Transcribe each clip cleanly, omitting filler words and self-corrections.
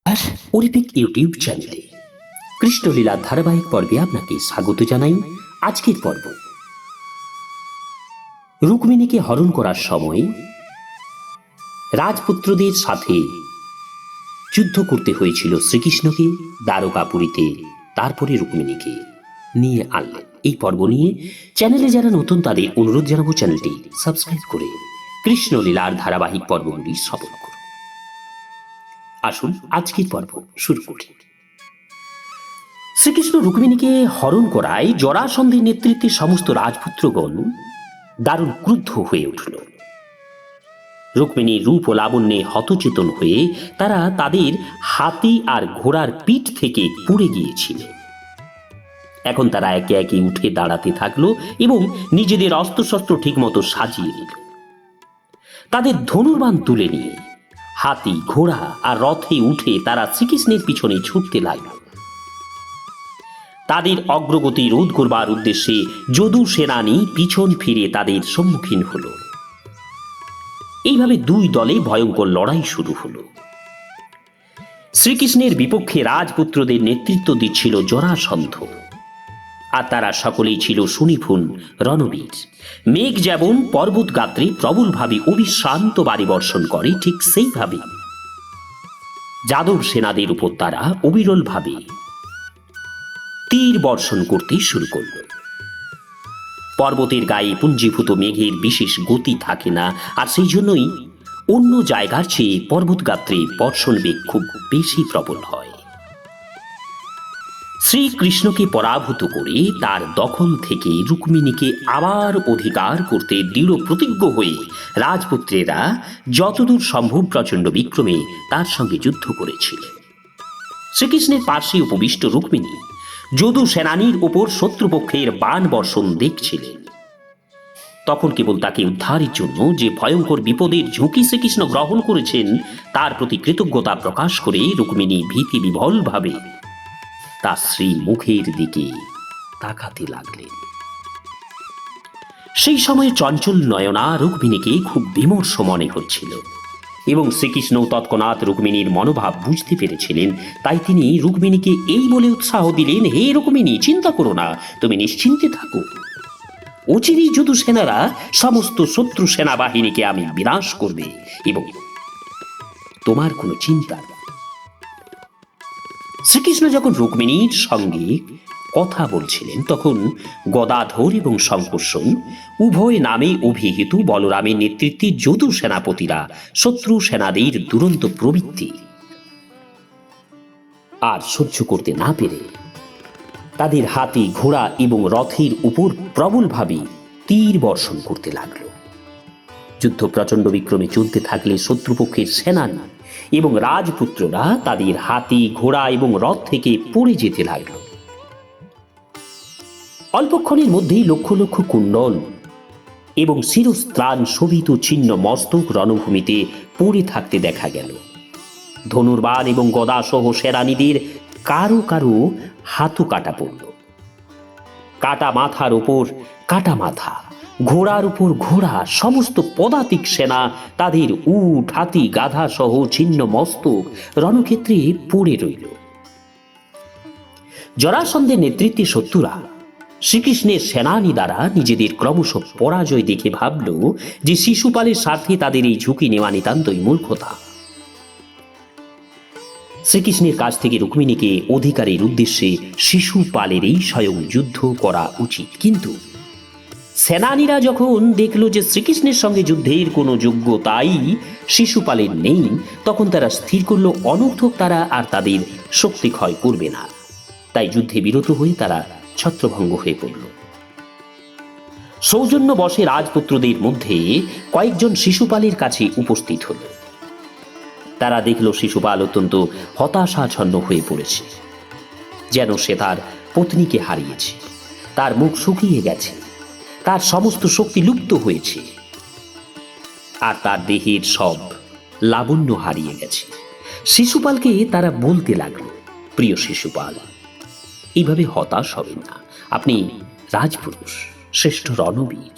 আর Olympic YouTube চ্যানেলে কৃষ্ণলীলার ধারাবাহিক পর্বে আপনাকে স্বাগত জানাই। আজকের পর্ব রুক্মিণীকে হরণ করার সময় রাজপুত্রদের সাথে যুদ্ধ করতে হয়েছিল শ্রীকৃষ্ণকে দ্বারকাপুরীতে, তারপরে রুক্মিণীকে নিয়ে আনলেন। এই পর্ব নিয়ে চ্যানেলে যারা নতুন তাদের অনুরোধ জানাবো চ্যানেলটি সাবস্ক্রাইব করে কৃষ্ণলীলার ধারাবাহিক পর্বগুলি শ্রবণ করুন। আসুন আজকের পর্ব শুরু করি। শ্রীকৃষ্ণ রুক্মিণীকে হরণ করায় জরাসন্ধের নেতৃত্বে সমস্ত রাজপুত্রগণ দারুণ ক্রুদ্ধ হয়ে উঠল। রুক্মিণীর রূপ ও লাবণ্যে হতচেতন হয়ে তারা তাদের হাতি আর ঘোড়ার পিঠ থেকে পুড়ে গিয়েছিল। এখন তারা একে একে উঠে দাঁড়াতে থাকলো এবং নিজেদের অস্ত্রশস্ত্র ঠিক মতো সাজিয়ে নিল। তাদের ধনুর্বাণ তুলে নিয়ে হাতি, ঘোড়া আর রথে উঠে তারা শ্রীকৃষ্ণের পিছনে ছুটতে লাগল। তাদের অগ্রগতি রোধ করবার উদ্দেশ্যে যদু সেনানী পিছন ফিরে তাদের সম্মুখীন হল। এইভাবে দুই দলে ভয়ঙ্কর লড়াই শুরু হলো। শ্রীকৃষ্ণের বিপক্ষে রাজপুত্রদের নেতৃত্ব দিচ্ছিল জরাসন্ধ, আর তারা সকলেই ছিল সুনিপুণ রণবীর। মেঘ যেমন পর্বত গাত্রে প্রবলভাবে অবিশ্রান্ত বাড়ি বর্ষণ করে, ঠিক সেইভাবে যাদব সেনাদের উপর তারা অবিরলভাবে তীর বর্ষণ করতে শুরু করল। পর্বতের গায়ে পুঞ্জীভূত মেঘের বিশেষ গতি থাকে না, আর সেই জন্যই অন্য জায়গার চেয়ে পর্বত গাত্রে বর্ষণ বেগ খুব বেশি প্রবল হয়। শ্রীকৃষ্ণকে পরাভূত করে তার দখল থেকে রুক্মিণীকে আবার অধিকার করতে দৃঢ় প্রতিজ্ঞ হয়ে রাজপুত্রেরা যতদূর সম্ভব প্রচণ্ড বিক্রমে তার সঙ্গে যুদ্ধ করেছিল। শ্রীকৃষ্ণের পার্শ্বে উপবিষ্ট রুক্মিণী যদু সেনানীর উপর শত্রুপক্ষের বাণ বর্ষণ দেখছিলেন। তখন কেবল তাকে উদ্ধারের জন্য যে ভয়ঙ্কর বিপদের ঝুঁকি শ্রীকৃষ্ণ গ্রহণ করেছেন তার প্রতি কৃতজ্ঞতা প্রকাশ করে রুক্মিণী ভীতি বিভল ভাবে তার শ্রী মুখের দিকে তাকাতে লাগলেন। সেই সময় চঞ্চল নয়না রুক্মিণীকে খুব বিমর্ষ মনে হচ্ছিল এবং শ্রীকৃষ্ণ তৎক্ষণাৎ রুক্মিণীর মনোভাব বুঝতে পেরেছিলেন। তাই তিনি রুক্মিণীকে এই বলে উৎসাহ দিলেন, হে রুক্মিণী, চিন্তা করো না, তুমি নিশ্চিন্তে থাকো। অচিরেই যদু সেনারা সমস্ত শত্রু সেনাবাহিনীকে আমি বিনাশ করবে এবং তোমার কোনো চিন্তা নেই। শ্রীকৃষ্ণ যখন রুক্মিণীর সঙ্গে কথা বলছিলেন তখন গদাধর এবং শঙ্কর্ষণ উভয় নামে অভিহিত বলরামের নেতৃত্বে যদু সেনাপতিরা শত্রু সেনাদের দুরন্ত প্রবৃত্তি আর সহ্য করতে না পেরে তাদের হাতি, ঘোড়া এবং রথের উপর প্রবলভাবে তীর বর্ষণ করতে লাগল। যুদ্ধ প্রচণ্ড বিক্রমে চলতে থাকলে শত্রুপক্ষের সেনানী এবং রাজপুত্ররা তাদের হাতি, ঘোড়া এবং রথ থেকে পড়ে যেতে লাগল। অল্পক্ষণের মধ্যেই লক্ষ লক্ষ কুণ্ডল এবং শিরস্ত্রাণ শোভিত ছিন্ন মস্তক রণভূমিতে পড়ে থাকতে দেখা গেল। ধনুর্বাণ এবং গদা সহ সেনানীদের কারো কারো হাতও কাটা পড়ল। কাটা মাথার উপর কাটা মাথা, ঘোড়ার উপর ঘোড়া, সমস্ত পদাতিক সেনা তাদের উট, হাতি, গাধা সহ ছিন্ন মস্তক রণক্ষেত্রে পড়ে রইল। জরাসন্ধের নেতৃত্বে শত্রুরা শ্রীকৃষ্ণের সেনানী দ্বারা নিজেদের ক্রমশ পরাজয় দেখে ভাবল যে শিশুপালের স্বার্থে তাদের এই ঝুঁকি নেওয়া নিতান্তই মূর্খতা। শ্রীকৃষ্ণের কাছ থেকে রুক্মিণীকে অধিকারের উদ্দেশ্যে শিশুপালেরই স্বয়ং যুদ্ধ করা উচিত। কিন্তু সেনানীরা যখন দেখল যে শ্রীকৃষ্ণের সঙ্গে যুদ্ধের কোনো যোগ্যতাই শিশুপালের নেই, তখন তারা স্থির করল অনর্থক তারা আর তাদের শক্তি ক্ষয় করবে না। তাই যুদ্ধে বিরত হয়ে তারা ছত্রভঙ্গ হয়ে পড়ল। সৌজন্যবশে রাজপুত্রদের মধ্যে কয়েকজন শিশুপালের কাছে উপস্থিত হল। তারা দেখল শিশুপাল অত্যন্ত হতাশাচ্ছন্ন হয়ে পড়েছে, যেন সে তার পত্নীকে হারিয়েছে। তার মুখ শুকিয়ে গেছে, তার সমস্ত শক্তি লুপ্ত হয়েছে, আর তার দেহের সব লাবণ্য হারিয়ে গেছে। শিশুপালকে তারা বলতে লাগলো, প্রিয় শিশুপাল, এইভাবে হতাশ হবেন না। আপনি রাজপুরুষ, শ্রেষ্ঠ রণবীর।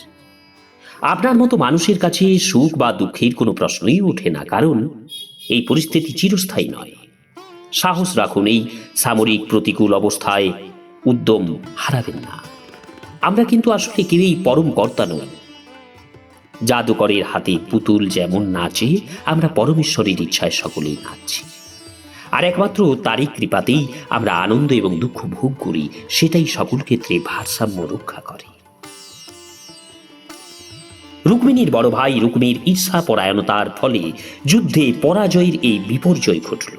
আপনার মতো মানুষের কাছে সুখ বা দুঃখের কোনো প্রশ্নই ওঠে না, কারণ এই পরিস্থিতি চিরস্থায়ী নয়। সাহস রাখুন, এই সামরিক প্রতিকূল অবস্থায় উদ্যম হারাবেন না। আমরা কিন্তু আসলে কেউই পরম কর্তা নই। জাদুকরের হাতে পুতুল যেমন নাচে, আমরা পরমেশ্বরের ইচ্ছায় সকলেই নাচছি, আর একমাত্র তারই কৃপাতেই আমরা আনন্দ এবং দুঃখ ভোগ করি। সেটাই সকল ক্ষেত্রে ভারসাম্য রক্ষা করে। রুক্মিণীর বড় ভাই রুক্মির ঈর্ষা পরায়ণতার ফলে যুদ্ধে পরাজয়ের এই বিপর্যয় ঘটল।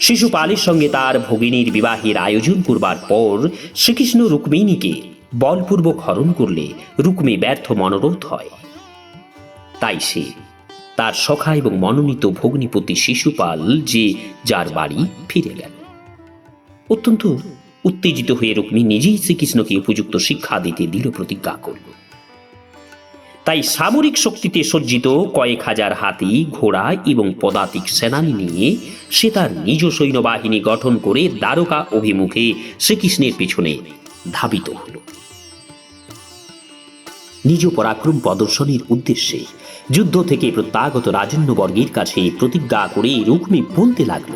শিশুপালের সঙ্গে তার ভগিনীর বিবাহের আয়োজন করবার পর শ্রীকৃষ্ণ রুক্মিণীকে বলপূর্বক হরণ করলে রুক্মী ব্যর্থ মনোরথ হয়। তাই সে তার সখা এবং মনোনীত ভগ্নিপতি শিশুপাল যে যার বাড়ি ফিরে গেল। অত্যন্ত উত্তেজিত হয়ে রুক্মী নিজেই শ্রীকৃষ্ণকে উপযুক্ত শিক্ষা দিতে দৃঢ় প্রতিজ্ঞা করল। তাই সামরিক শক্তিতে সজ্জিত কয়েক হাজার হাতি, ঘোড়া এবং পদাতিক সেনানী নিয়ে সে তার নিজ সৈন্যবাহিনী গঠন করে দ্বারকা অভিমুখে শ্রীকৃষ্ণের পিছনে ধাবিত হল। নিজ পরাক্রম প্রদর্শনের উদ্দেশ্যে যুদ্ধ থেকে প্রত্যাগত রাজন্যবর্গের কাছে প্রতিজ্ঞা করে রুক্মী বলতে লাগল,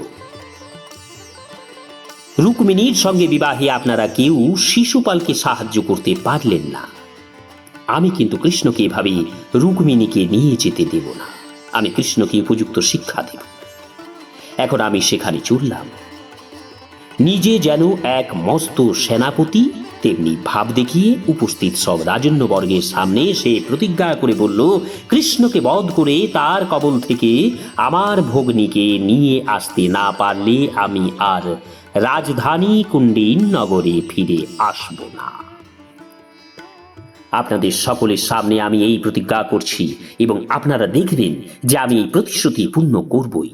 রুক্মিণীর সঙ্গে বিবাহে আপনারা কেউ শিশুপালকে সাহায্য করতে পারলেন না। আমি কিন্তু কৃষ্ণকে এভাবে রুক্মিণীকে নিয়ে যেতে দেব না। আমি কৃষ্ণকে উপযুক্ত শিক্ষা দেব। এখন আমি সেখানে চললাম। নিজে যেন এক মস্ত সেনাপতি তেমনি ভাব দেখিয়ে উপস্থিত সব রাজন্যবর্গের সামনে সে প্রতিজ্ঞা করে বলল, কৃষ্ণকে বধ করে তার কবল থেকে আমার ভগ্নীকে নিয়ে আসতে না পারলে আমি আর রাজধানী কুণ্ডিন নগরে ফিরে আসব না। আপনাদের সকলের সামনে আমি এই প্রতিজ্ঞা করছি এবং আপনারা দেখবেন যে আমি এই প্রতিশ্রুতি পূর্ণ করবই।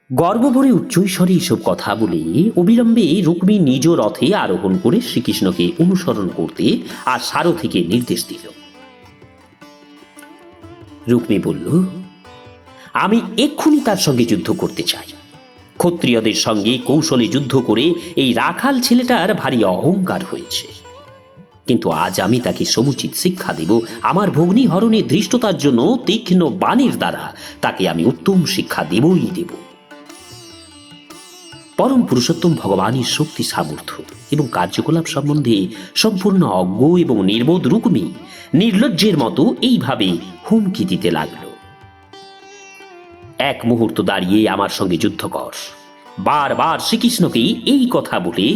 গর্বভরে উচ্চৈস্বরে এসব কথা বলে অবিলম্বে রুক্মী নিজ রথে আরোহণ করে শ্রীকৃষ্ণকে অনুসরণ করতে আর সারথীকে নির্দেশ দিল। রুক্মী বলল, আমি এক্ষুনি তার সঙ্গে যুদ্ধ করতে চাই। ক্ষত্রিয়দের সঙ্গে কৌশলে যুদ্ধ করে এই রাখাল ছেলেটার ভারী অহংকার হয়েছে, কিন্তু আজ আমি তাকে সমুচিত শিক্ষা দেব। আমার ভগ্নী হরণের ধৃষ্টতার জন্য তীক্ষ্ণ বাণের দ্বারা তাকে আমি উত্তম শিক্ষা দেবই দেব। পরম পুরুষোত্তম ভগবানের শক্তি, সামর্থ্য এবং কার্যকলাপ সম্বন্ধে সম্পূর্ণ অজ্ঞ এবং নির্বোধ রুক্মী নির্লজ্জের মতো এইভাবে হুমকি দিতে লাগল, এক মুহূর্ত দাঁড়িয়ে আমার সঙ্গে যুদ্ধ কর। বারবার শ্রীকৃষ্ণকে এই কথা বলে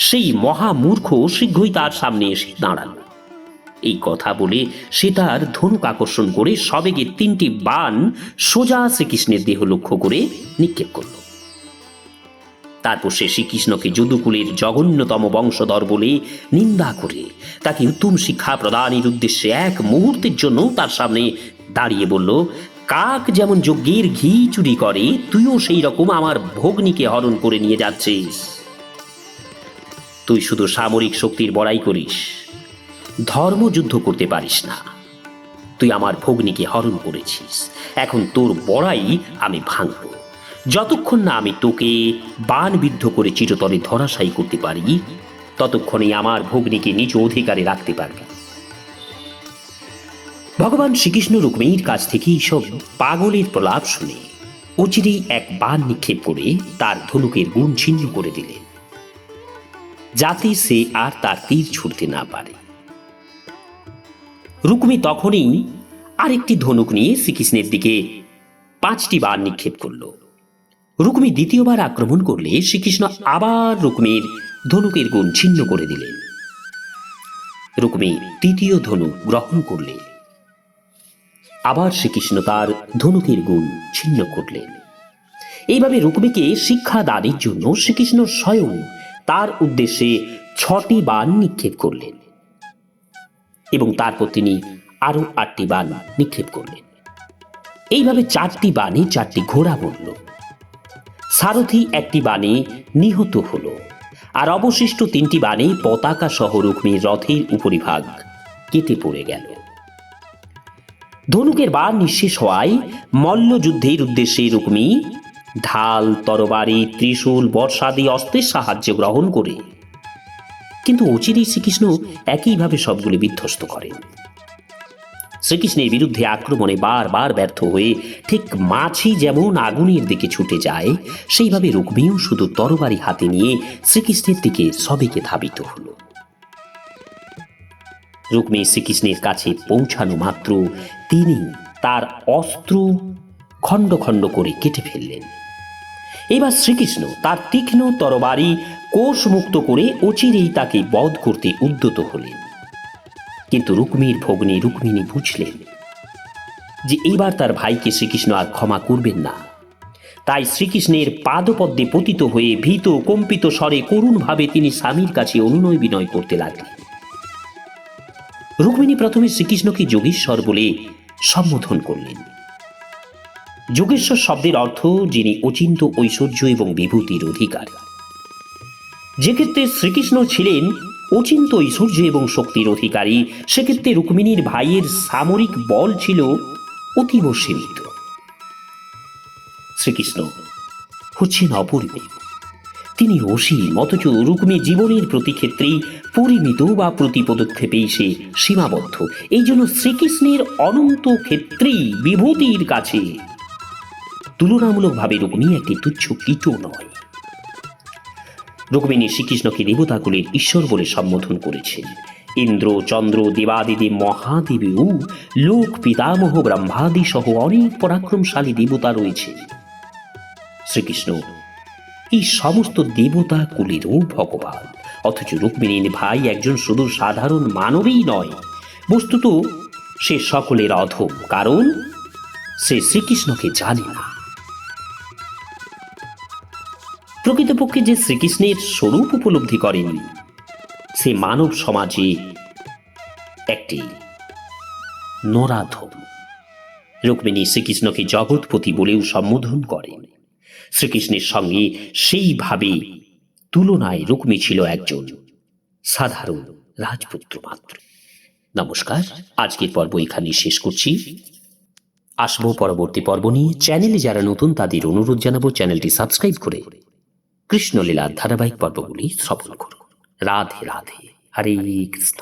সেই মহামূর্খ শীঘ্রই তার সামনে এসে দাঁড়াল। এই কথা বলে সে তার ধনুক আকর্ষণ করে সবেগে 3টি বাণ সোজা শ্রীকৃষ্ণের দেহ লক্ষ্য করে নিক্ষেপ করল। তারপর সে শ্রীকৃষ্ণকে যদুকুলের জঘন্যতম বংশধর বলে নিন্দা করে তাকে উত্তম শিক্ষা প্রদানের উদ্দেশ্যে এক মুহূর্তের জন্য তার সামনে দাঁড়িয়ে বলল, কাক যেমন যজ্ঞের ঘি চুরি করে, তুইও সেই রকম আমার ভগ্নীকে হরণ করে নিয়ে যাচ্ছিস। তুই শুধু সামরিক শক্তির বড়াই করিস, ধর্মযুদ্ধ করতে পারিস না। তুই আমার ভগ্নীকে হরণ করেছিস, এখন তোর বড়াই আমি ভাঙব। যতক্ষণ না আমি তোকে বাণবিদ্ধ করে চিরতরে ধরাশায়ী করতে পারি, ততক্ষণে আমার ভগ্নীকে নিজ অধিকারে রাখতে পারবি। ভগবান শ্রীকৃষ্ণ রুক্মিণীর কাছ থেকে সব পাগলের প্রলাপ শুনে অচিরেই এক বাণ নিক্ষেপ করে তার ধনুকের গুণ ছিন্ন করে দিলেন, যাতে সে আর তার তীর ছুটতে না পারে। রুক্মী তখনই আরেকটি ধনুক নিয়ে শ্রীকৃষ্ণের দিকে 5টি বাণ নিক্ষেপ করল। রুক্মী দ্বিতীয়বার আক্রমণ করলে শ্রীকৃষ্ণ আবার রুক্মীর ধনুকের গুণ ছিন্ন করে দিলেন। রুক্মী তৃতীয় ধনুক গ্রহণ করলে আবার শ্রীকৃষ্ণ তার ধনুকের গুণ ছিন্ন করলেন। এইভাবে রুক্মীকে শিক্ষা দানের জন্য শ্রীকৃষ্ণ স্বয়ং তার উদ্দেশ্যে 6টি বাণ নিক্ষেপ করলেন এবং তারপর তিনি আরো 8টি বাণ নিক্ষেপ করলেন। এইভাবে 4টি বাণে 4টি ঘোড়া মরল। সারথী 1টি বাণে নিহত হল, আর অবশিষ্ট 3টি বাণে পতাকা সহ রুক্মীর রথের উপরিভাগ কেটে পড়ে গেল। ধনুকের বাণ নিঃশেষ হওয়ায় মল্লযুদ্ধের উদ্দেশ্যে রুক্মী ঢাল, তরবারি, ত্রিশূল, বর্ষাদি অস্ত্রের সাহায্য গ্রহণ করে, কিন্তু অচিরেই শ্রীকৃষ্ণ একইভাবে সবগুলি বিধ্বস্ত করেন। শ্রীকৃষ্ণের বিরুদ্ধে আক্রমণে বারবার ব্যর্থ হয়ে ঠিক মাছি যেমন আগুনের দিকে ছুটে যায়, সেইভাবে রুক্মিণীও শুধু তরবারি হাতে নিয়ে শ্রীকৃষ্ণের দিকে সবেগে ধাবিত হল। রুক্মিণী শ্রীকৃষ্ণের কাছে পৌঁছানো মাত্র তিনি তার অস্ত্র খণ্ড খণ্ড করে কেটে ফেললেন। এবার শ্রীকৃষ্ণ তার তীক্ষ্ণ তরবারি কোষমুক্ত করে অচিরেই তাকে বধ করতে উদ্যত হলেন। কিন্তু রুক্মিণীর ভগ্নী রুক্মিণী বুঝলেন যে এবার তার ভাইকে শ্রীকৃষ্ণ আর ক্ষমা করবেন না। তাই শ্রীকৃষ্ণের পাদপদ্মে পতিত হয়ে ভীত কম্পিত স্বরে করুণভাবে তিনি স্বামীর কাছে অনুনয় বিনয় করতে লাগলেন। রুক্মিণী প্রথমে শ্রীকৃষ্ণকে যোগেশ্বর বলে সম্বোধন করলেন। যোগেশ্বর শব্দের অর্থ যিনি অচিন্ত ঐশ্বর্য এবং বিভূতির অধিকারী। যে ক্ষেত্রে শ্রীকৃষ্ণ ছিলেন অচিন্ত ঐশ্বর্য এবং শক্তির অধিকারী, সেক্ষেত্রে রুক্মিণীর ভাইয়ের সামরিক বল ছিল অতীব সীমিত। শ্রীকৃষ্ণ হচ্ছেন অপরিমেয়, তিনি অসীম, অথচ রুক্মিণী জীবনের প্রতি ক্ষেত্রেই পরিমিত বা প্রতি পদক্ষেপেই সে সীমাবদ্ধ। এই জন্য শ্রীকৃষ্ণের অনন্ত ক্ষেত্রেই বিভূতির কাছে তুলনামূলকভাবে রুক্মিণী একটি তুচ্ছ কীট নয়। রুক্মিণী শ্রীকৃষ্ণকে দেবতাকুলের ঈশ্বর বলে সম্বোধন করেছেন। ইন্দ্র, চন্দ্র, দেবাদিদেব, মহাদেবেও লোক পিতামহ ব্রহ্মাদি সহ অনেক পরাক্রমশালী দেবতা রয়েছে। শ্রীকৃষ্ণ এই সমস্ত দেবতা কুলেরও ভগবান, অথচ রুক্মিণীর ভাই একজন শুধু সাধারণ মানবই নয়, বস্তুত সে সকলের অধম, কারণ সে শ্রীকৃষ্ণকে জানে না। প্রকৃতপক্ষে যে শ্রীকৃষ্ণের স্বরূপ উপলব্ধি করেনি, সে মানব সমাজে একটি নরাধম। রুক্মিণী শ্রীকৃষ্ণকে জগৎপতি বলেও সম্বোধন করেন। শ্রীকৃষ্ণের সঙ্গে সেইভাবে তুলনায় রুক্মিণী ছিল একজন সাধারণ রাজপুত্র মাত্র। নমস্কার, আজকের পর্ব এখানে শেষ করছি। আসবো পরবর্তী পর্ব নিয়ে। চ্যানেলে যারা নতুন তাদের অনুরোধ জানাবো চ্যানেলটি সাবস্ক্রাইব করে কৃষ্ণলীলার ধারাবাহিক পর্বগুলি শ্রবণ করুন। রাধে রাধে, হরে কৃষ্ণ।